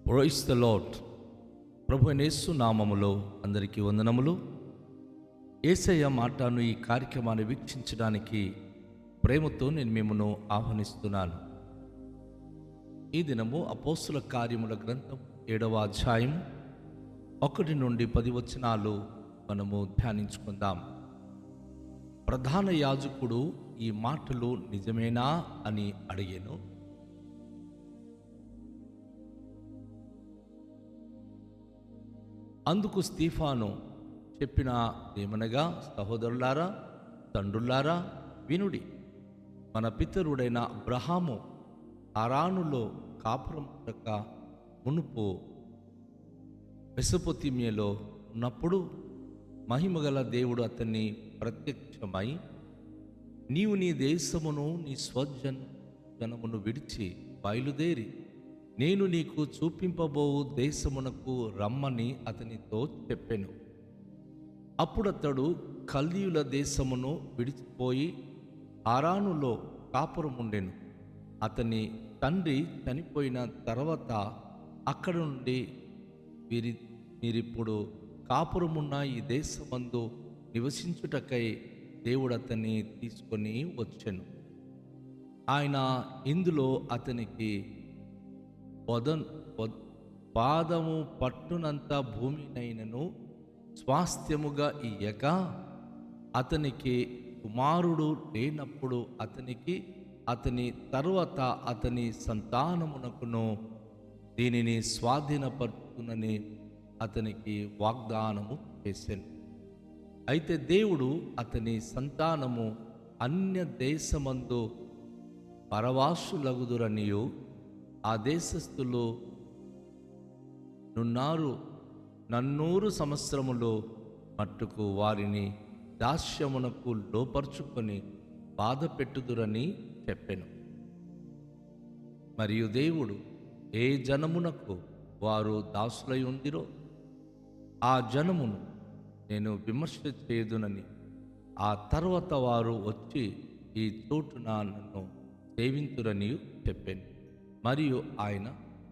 Praise the Lord. ప్రభు యేసు నామములో అందరికీ వందనములు. యేసయ్య మాటను ఈ కార్యక్రమాన్ని వీక్షించడానికి ప్రేమతో నేను మిమ్మల్ని ఆహ్వానిస్తున్నాను. ఈ దినము అపోస్తుల కార్యముల గ్రంథం 7వ అధ్యాయం 1 నుండి 10 వచనాలు మనము ధ్యానించుకుందాం. ప్రధాన యాజకుడు ఈ మాటలు నిజమేనా అని అడిగాను. అందుకు స్తెఫాను చెప్పిన ఏమనగా, సహోదరులారా, తండ్రులారా, వినుడి. మన పితరుడైన అబ్రహాము హారానులో కాపురం ఉండక మునుపు మెసొపొతేమియాలో ఉన్నప్పుడు మహిమగల దేవుడు అతన్ని ప్రత్యక్షమై, నీవు నీ దేశమును నీ స్వజనమును విడిచి బయలుదేరి నేను నీకు చూపింపబోవు దేశమునకు రమ్మని అతనితో చెప్పెను. అప్పుడు అతడు కల్దీయుల దేశమును విడిచిపోయి హారానులో కాపురముండెను. అతని తండ్రి చనిపోయిన తర్వాత అక్కడ నుండి మీరిప్పుడు కాపురమున్న ఈ దేశమందు నివసించుటకై దేవుడు అతన్ని తీసుకొని వచ్చెను. ఆయన ఇందులో అతనికి పాదము పట్టునంత భూమినైనను స్వాస్థ్యముగా ఇయ్యక, అతనికి కుమారుడు లేనప్పుడు అతని తరువాత అతని సంతానమునకును దీనిని స్వాధీనపరుచునని అతనికి వాగ్దానము చేసెను. అయితే దేవుడు అతని సంతానము అన్య దేశమందు పరవాసులగుదురనియు, ఆ దేశస్థులు 400 సంవత్సరములు మట్టుకు వారిని దాస్యమునకు లోపరుచుకొని బాధ పెట్టుదురని చెప్పెను. మరియు దేవుడు ఏ జనమునకు వారు దాసులై ఉందిరో ఆ జనమును నేను విమర్శ చేయుదునని, ఆ తర్వాత వారు వచ్చి ఈ చోటున నన్ను సేవింతురని చెప్పాను. మరియు ఆయన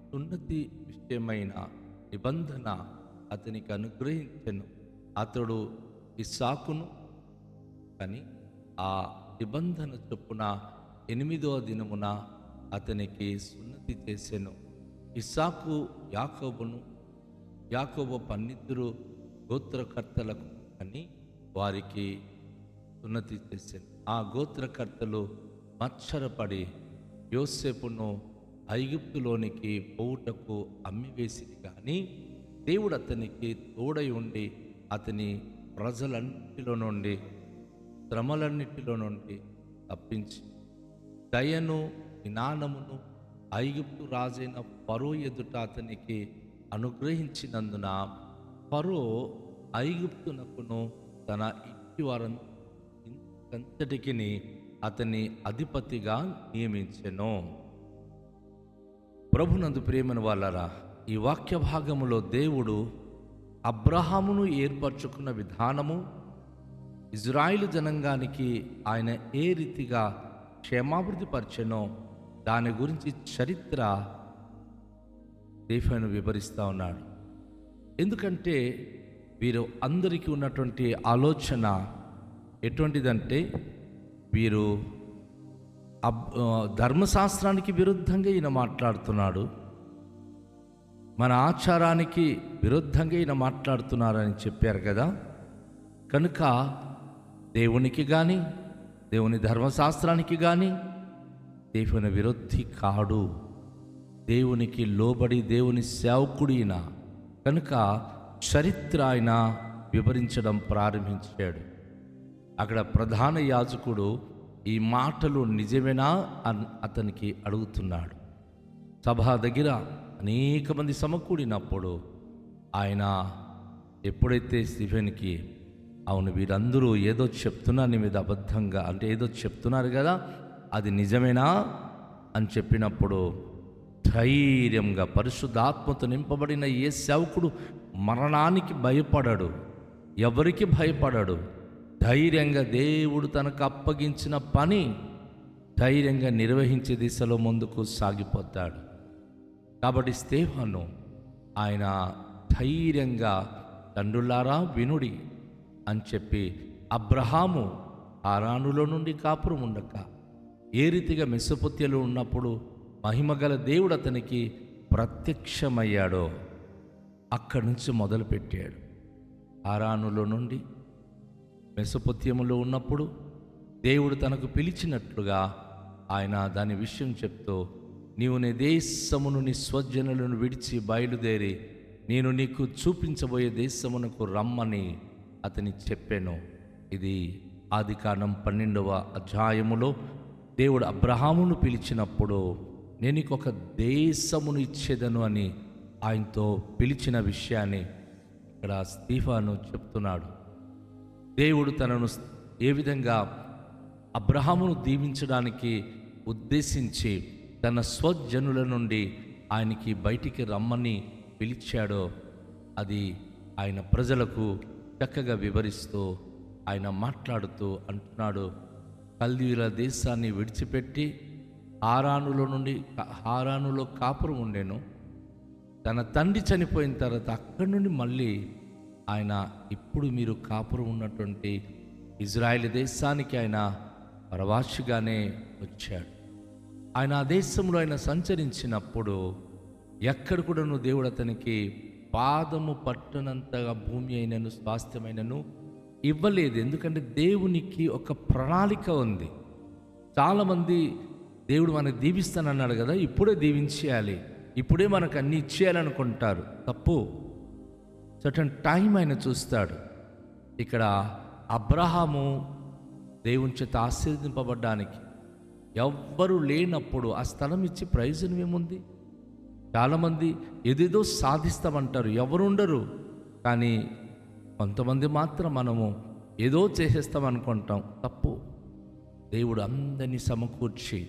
సున్నతి విషయమైన నిబంధన అతనికి అనుగ్రహించెను. అతడు ఇస్సాకును కానీ ఆ నిబంధన చొప్పున 8వ దినమున అతనికి సున్నతి చేసెను. ఇస్సాకు యాకోబు 12 గోత్రకర్తలకు అని వారికి సున్నతి చేసెను. ఆ గోత్రకర్తలు మత్సరపడి యోసేపును ఐగుప్తులోనికి పోవుటకు అమ్మివేసింది. కానీ దేవుడు అతనికి తోడై ఉండి అతని ప్రజలన్నిటిలో నుండి, శ్రమలన్నిటిలో నుండి తప్పించి దయను జ్ఞానమును ఐగుప్తు రాజైన ఫరో ఎదుట అతనికి అనుగ్రహించినందున ఫరో ఐగుప్తునకును తన ఇంటి వారంతటికి అతని అధిపతిగా నియమించెను. ప్రభునందు ప్రియమైన వాళ్ళారా, ఈ వాక్య భాగములో దేవుడు అబ్రహామును ఏర్పరచుకున్న విధానము, ఇజ్రాయిలు జనాంగానికి ఆయన ఏ రీతిగా క్షేమాభివృద్ధి పరిచెనో దాని గురించి చరిత్ర స్టెఫాను వివరిస్తూ ఉన్నాడు. ఎందుకంటే వీరు అందరికీ ఉన్నటువంటి ఆలోచన ఎటువంటిదంటే, వీరు ధర్మశాస్త్రానికి విరుద్ధంగా ఈయన మాట్లాడుతున్నాడు, మన ఆచారానికి విరుద్ధంగా ఈయన మాట్లాడుతున్నారని చెప్పారు కదా. కనుక దేవునికి కానీ దేవుని ధర్మశాస్త్రానికి కానీ దేవుని విరుద్ధి కాడు, దేవునికి లోబడి దేవుని సేవకుడిన కనుక చరిత్ర ఆయన వివరించడం ప్రారంభించాడు. అక్కడ ప్రధాన యాజకుడు ఈ మాటలు నిజమేనా అని అతనికి అడుగుతున్నాడు. సభ దగ్గర అనేక మంది సమకూడినప్పుడు ఆయన ఎప్పుడైతే స్టెఫానుకి, అవును వీరందరూ ఏదో చెప్తున్నారు నీ మీద అబద్ధంగా, అంటే ఏదో చెప్తున్నారు కదా, అది నిజమేనా అని చెప్పినప్పుడు ధైర్యంగా పరిశుద్ధాత్మతో నింపబడిన ఏ సేవకుడు మరణానికి భయపడడు, ఎవరికి భయపడడు. ధైర్యంగా దేవుడు తనకు అప్పగించిన పని ధైర్యంగా నిర్వహించే దిశలో ముందుకు సాగిపోతాడు. కాబట్టి స్తెఫాను ఆయన ధైర్యంగా తండ్రులారా వినుడి అని చెప్పి అబ్రహాము హారానులో నుండి కాపురం ఉండక ఏ రీతిగా మెసొపొత్యలో ఉన్నప్పుడు మహిమగల దేవుడు అతనికి ప్రత్యక్షమయ్యాడో అక్కడి నుంచి మొదలుపెట్టాడు. హారానులో నుండి మెసొపొత్యములో ఉన్నప్పుడు దేవుడు తనకు పిలిచినట్లుగా ఆయన దాని విషయం చెప్తూ, నీవు నీ దేశమును నీ స్వజనులను విడిచి బయలుదేరి నేను నీకు చూపించబోయే దేశమునకు రమ్మని అతని చెప్పాను. ఇది ఆదికాండం 12వ అధ్యాయములో దేవుడు అబ్రహామును పిలిచినప్పుడు నేను నీకు ఒక దేశమును ఇచ్చేదను అని ఆయనతో పిలిచిన విషయాన్ని ఇక్కడ స్టీఫాను చెప్తున్నాడు. దేవుడు తనను ఏ విధంగా అబ్రహామును దీవించడానికి ఉద్దేశించి తన స్వజనుల నుండి ఆయనకి బయటికి రమ్మని పిలిచాడో అది ఆయన ప్రజలకు చక్కగా వివరిస్తూ ఆయన మాట్లాడుతూ అంటున్నాడు, కల్దీయుల దేశాన్ని విడిచిపెట్టి హారానులో కాపురం ఉండేను. తన తండ్రి చనిపోయిన తర్వాత అక్కడి నుండి మళ్ళీ ఆయన ఇప్పుడు మీరు కాపురం ఉన్నటువంటి ఇజ్రాయేల్ దేశానికి ఆయన పరవాసిగానే వచ్చాడు. ఆయన ఆ దేశంలో ఆయన సంచరించినప్పుడు ఎక్కడ కూడాను దేవుడు అతనికి పాదము పట్టునంతగా భూమి అయినను స్వాస్థ్యమైనను ఇవ్వలేదు. ఎందుకంటే దేవునికి ఒక ప్రణాళిక ఉంది. చాలామంది దేవుడు మనకు దీవిస్తానన్నాడు కదా, ఇప్పుడే దీవించేయాలి, ఇప్పుడే మనకు అన్నీ ఇచ్చేయాలనుకుంటారు. తప్పు. సర్టన్ టైం ఆయన చూస్తాడు. ఇక్కడ అబ్రహాము దేవుని చేత ఆశీర్వదింపబడ్డానికి ఎవ్వరూ లేనప్పుడు ఆ స్థలం ఇచ్చి ప్రయోజనం ఏముంది? చాలామంది ఏదేదో సాధిస్తామంటారు, ఎవరుండరు. కానీ కొంతమంది మాత్రం మనము ఏదో చేసేస్తామనుకుంటాం. తప్పు. దేవుడు అందరినీ సమకూర్చి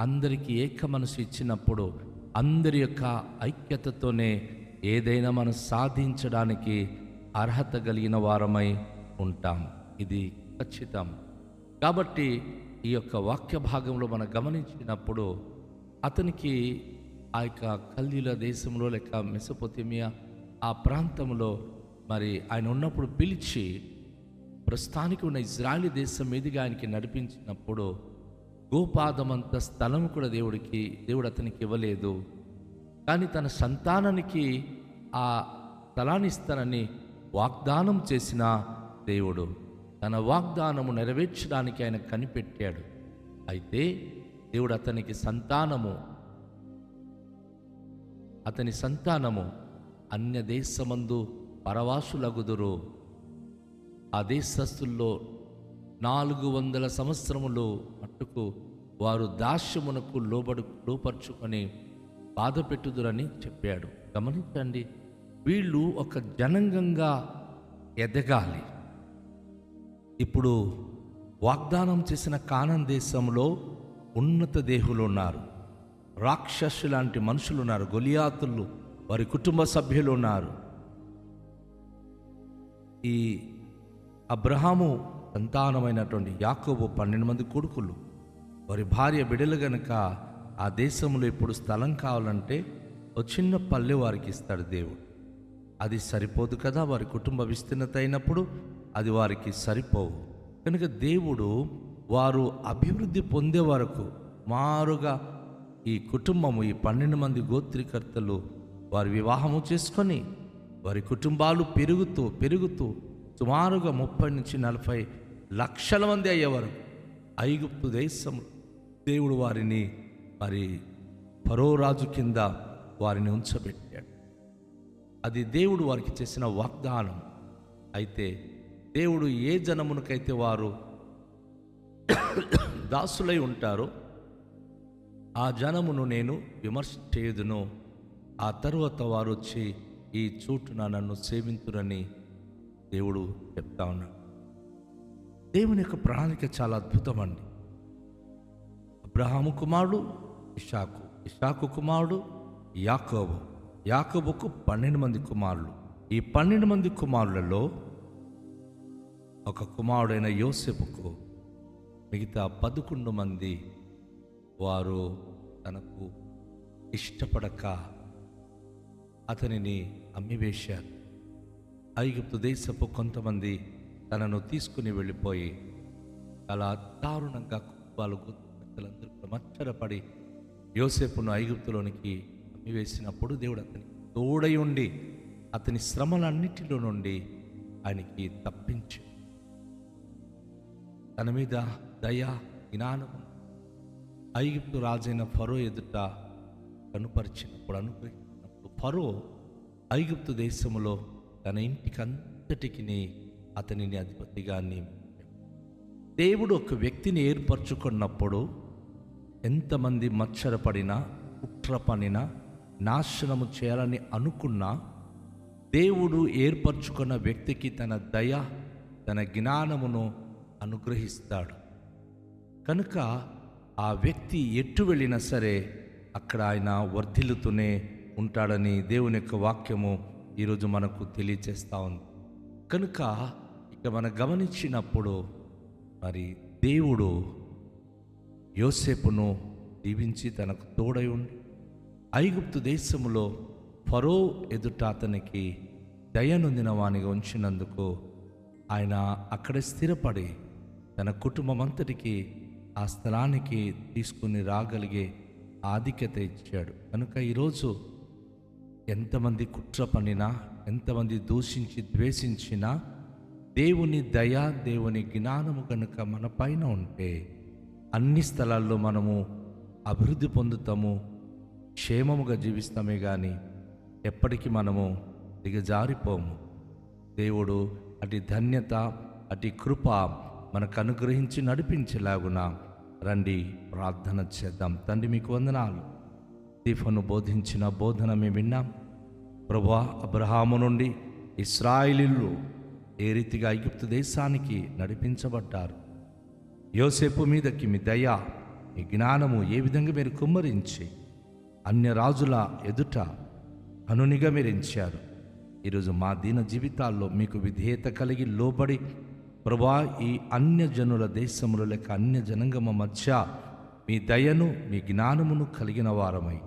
అందరికీ ఏక మనసు ఇచ్చినప్పుడు అందరి యొక్క ఐక్యతతోనే ఏదైనా మనం సాధించడానికి అర్హత కలిగిన వారమై ఉంటాం. ఇది ఖచ్చితం. కాబట్టి ఈ యొక్క వాక్య భాగంలో మనం గమనించినప్పుడు అతనికి ఆ యొక్క కల్దీయుల దేశంలో లేక మెసొపొతేమియా ఆ ప్రాంతంలో మరి ఆయన ఉన్నప్పుడు పిలిచి ప్రస్తుతానికి ఉన్న ఇజ్రాయేల్ దేశం మీదుగా ఆయనకి నడిపించినప్పుడు గోపాదమంత స్థలం కూడా దేవుడు అతనికి ఇవ్వలేదు. కానీ తన సంతానానికి ఆ స్థలాన్ని ఇస్తానని వాగ్దానం చేసిన దేవుడు తన వాగ్దానము నెరవేర్చడానికి ఆయన కనిపెట్టాడు. అయితే దేవుడు అతని సంతానము అన్య దేశమందు పరవాసులగుదురు. ఆ దేశస్థుల్లో 400 సంవత్సరములు మట్టుకు వారు దాస్యమునకు లోపరుచుకొని బాధ పెట్టుదురని చెప్పాడు. గమనించండి, వీళ్ళు ఒక జనాంగంగా ఎదగాలి. ఇప్పుడు వాగ్దానం చేసిన కానాన్ దేశంలో ఉన్నత దేహులు ఉన్నారు, రాక్షసు లాంటి మనుషులు ఉన్నారు, గొలియాతులు వారి కుటుంబ సభ్యులు ఉన్నారు. ఈ అబ్రహాము సంతానమైనటువంటి యాకోబు 12 మంది కొడుకులు, వారి భార్య బిడ్డలు గనుక ఆ దేశంలో ఇప్పుడు స్థలం కావాలంటే ఒక చిన్న పల్లె వారికి ఇస్తాడు దేవుడు. అది సరిపోదు కదా, వారి కుటుంబ విస్తీర్ణత అయినప్పుడు అది వారికి సరిపోవు. కనుక దేవుడు వారు అభివృద్ధి పొందే వరకు మారుగా ఈ కుటుంబము, ఈ 12 మంది గోత్రికర్తలు వారి వివాహము చేసుకొని వారి కుటుంబాలు పెరుగుతూ సుమారుగా 30 నుంచి 40 లక్షల మంది అయ్యేవారు. ఐగుప్తు దేశం దేవుడు వారిని మరి ఫరో రాజు కింద వారిని ఉంచబెట్టాడు. అది దేవుడు వారికి చేసిన వాగ్దానం. అయితే దేవుడు ఏ జనమునకైతే వారు దాసులై ఉంటారో ఆ జనమును నేను విమర్శ చేయుదును, ఆ తరువాత వారు వచ్చి ఈ చోటున నన్ను సేవింతురని దేవుడు చెప్తా ఉన్నాడు. దేవుని యొక్క ప్రణాళిక చాలా అద్భుతమండి. అబ్రహాము కుమారుడు ఇషాకు కుమారుడు యాకోబుకు 12 మంది కుమారులు. ఈ 12 మంది కుమారులలో ఒక కుమారుడైన యోసేపుకు మిగతా 11 మంది వారు తనకు ఇష్టపడక అతనిని అమ్మివేశారు. ఐగుప్తు దేశపు కొంతమంది తనను తీసుకుని వెళ్ళిపోయి అలా దారుణంగా కుటుంబాలు పెద్దలందరూ కూడా మచ్చరపడి యోసేపును ఐగుప్తులోనికి అమ్మివేసినప్పుడు దేవుడు అతనికి తోడై ఉండి అతని శ్రమలన్నిటిలో నుండి ఆయనకి తప్పించి తన మీద దయ జ్ఞానము ఐగుప్తు రాజైన ఫరో ఎదుట కనుపరిచినప్పుడు అనుగ్రహించినప్పుడు ఫరో ఐగుప్తు దేశములో తన ఇంటికంతటికి అతనిని అధిపతిగా నియమించాడు. దేవుడు ఒక వ్యక్తిని ఏర్పరచుకున్నప్పుడు ఎంతమంది మచ్చరపడినా కుట్ర పనినా నాశనము చేయాలని అనుకున్నా దేవుడు ఏర్పరచుకున్న వ్యక్తికి తన దయ తన జ్ఞానమును అనుగ్రహిస్తాడు. కనుక ఆ వ్యక్తి ఎటు వెళ్ళినా సరే అక్కడ ఆయన వర్ధిల్లుతూనే ఉంటాడని దేవుని యొక్క వాక్యము ఈరోజు మనకు తెలియచేస్తూ ఉంది. కనుక ఇక మనం గమనించినప్పుడు మరి దేవుడు యోసేపును దీవించి తనకు తోడై ఉండి ఐగుప్తు దేశములో ఫరో ఎదుట అతనికి దయనొందిన వానిగా ఉంచినందుకు ఆయన అక్కడే స్థిరపడి తన కుటుంబం అంతటికి ఆ స్థలానికి తీసుకుని రాగలిగే ఆధిక్యత ఇచ్చాడు. కనుక ఈరోజు ఎంతమంది కుట్ర పనినా ఎంతమంది దూషించి ద్వేషించినా దేవుని దయ దేవుని జ్ఞానము కనుక మన పైన ఉంటే అన్ని స్థలాల్లో మనము అభివృద్ధి పొందుతాము, క్షేమముగా జీవిస్తామే కానీ ఎప్పటికీ మనము దిగజారిపోము. దేవుడు అటు ధన్యత అటు కృప మనకు అనుగ్రహించి నడిపించేలాగున రండి ప్రార్థన చేద్దాం. తండ్రి మీకు వందనాలు. స్టీఫెను బోధించిన బోధన మేము విన్నాం. ప్రభువా, అబ్రహాము నుండి ఇశ్రాయేలీయులు ఏ రీతిగా ఐగుప్తు దేశానికి నడిపించబడ్డారు, యోసేపు మీదకి మీ దయ మీ జ్ఞానము ఏ విధంగా మీరు కుమ్మరించి అన్య రాజుల ఎదుట అనునిగా మీరు ఎంచారు. ఈరోజు మా దీన జీవితాల్లో మీకు విధేయత కలిగి లోబడి ప్రభువా, ఈ అన్యజనుల దేశములో లేక అన్య జనాంగమ మధ్య మీ దయను మీ జ్ఞానమును కలిగిన వారమై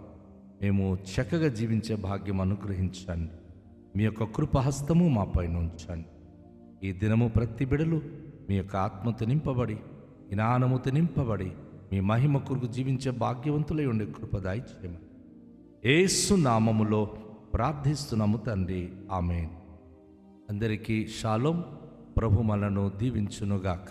మేము చక్కగా జీవించే భాగ్యం అనుగ్రహించండి. మీ యొక్క కృపహస్తము మా పైన ఉంచండి. ఈ దినము ప్రతి బిడలు మీ యొక్క ఆత్మతో నింపబడి జ్ఞానముతో నింపబడి మీ మహిమ కొరకు జీవించే భాగ్యవంతులై ఉండే కృపదాయి చేయమని యేసు నామములో ప్రార్థిస్తున్నాము తండ్రి, ఆమేన్. అందరికీ షాలోం. ప్రభు మనను దీవించునుగాక.